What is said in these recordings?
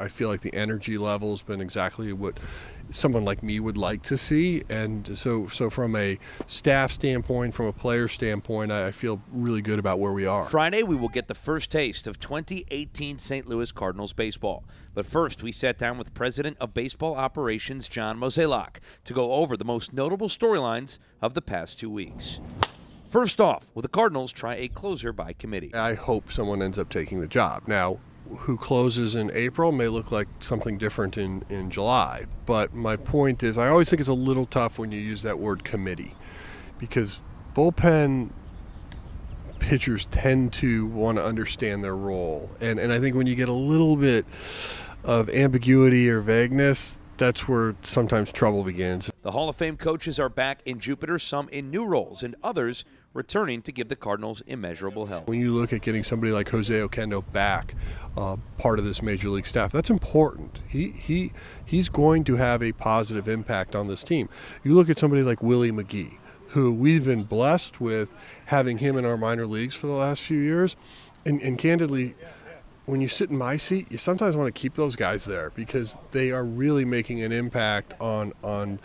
I feel like the energy level has been exactly what someone like me would like to see. And so from a staff standpoint, from a player standpoint, I feel really good about where we are. Friday, we will get the first taste of 2018 St. Louis Cardinals baseball. But first, we sat down with President of Baseball Operations John Mozeliak to go over the most notable storylines of the past 2 weeks. First off, will the Cardinals try a closer by committee? I hope someone ends up taking the job. Now, who closes in April may look like something different in July. But my point is, I always think it's a little tough when you use that word committee, because bullpen pitchers tend to want to understand their role. And I think when you get a little bit of ambiguity or vagueness, that's where sometimes trouble begins. The Hall of Fame coaches are back in Jupiter, some in new roles, and others returning to give the Cardinals immeasurable help. When you look at getting somebody like Jose Oquendo back, part of this major league staff, that's important. He's going to have a positive impact on this team. You look at somebody like Willie McGee, who we've been blessed with having him in our minor leagues for the last few years, and candidly, when you sit in my seat, you sometimes want to keep those guys there because they are really making an impact on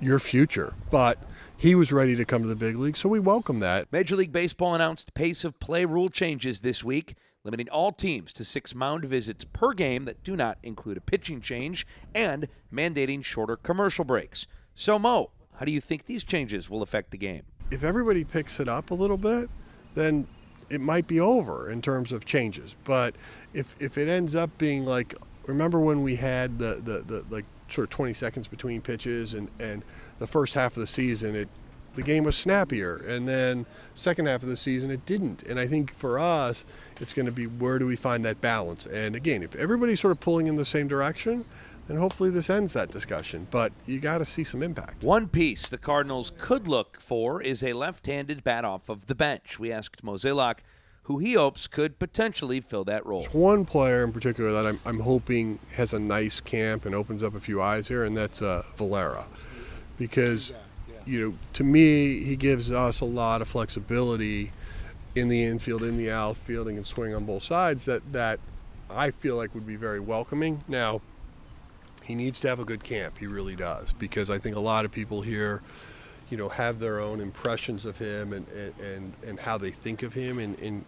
your future. But he was ready to come to the big league, so we welcome that. Major League Baseball announced pace of play rule changes this week, limiting all teams to 6 mound visits per game that do not include a pitching change, and mandating shorter commercial breaks. So, Mo, how do you think these changes will affect the game? If everybody picks it up a little bit, then it might be over in terms of changes. But if it ends up being like, remember when we had the like sort of 20 seconds between pitches, and the first half of the season the game was snappier, and then second half of the season it didn't. And I think for us it's going to be, where do we find that balance? And again, if everybody's sort of pulling in the same direction, then hopefully this ends that discussion. But you got to see some impact. One piece the Cardinals could look for is a left-handed bat off of the bench. We asked Mozeliak who he hopes could potentially fill that role. There's one player in particular that I'm hoping has a nice camp and opens up a few eyes here, and that's Valera. Because, to me, he gives us a lot of flexibility in the infield, in the outfielding, and swing on both sides that I feel like would be very welcoming. Now, he needs to have a good camp. He really does, because I think a lot of people here, have their own impressions of him and how they think of him, and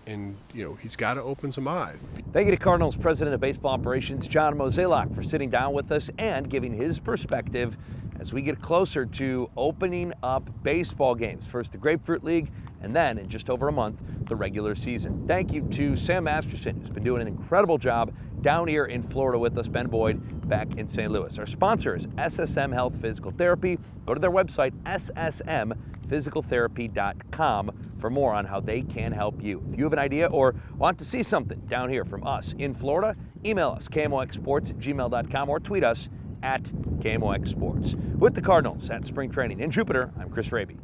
he's got to open some eyes. Thank you to Cardinals President of Baseball Operations John Mozeliak for sitting down with us and giving his perspective as we get closer to opening up baseball games. First the Grapefruit League, and then in just over a month, the regular season. Thank you to Sam Masterson, who's been doing an incredible job down here in Florida with us, Ben Boyd back in St. Louis. Our sponsor is SSM Health Physical Therapy. Go to their website, ssmphysicaltherapy.com, for more on how they can help you. If you have an idea or want to see something down here from us in Florida, email us, kmoxsports@gmail.com, or tweet us at KMOX Sports. With the Cardinals at spring training in Jupiter, I'm Chris Raby.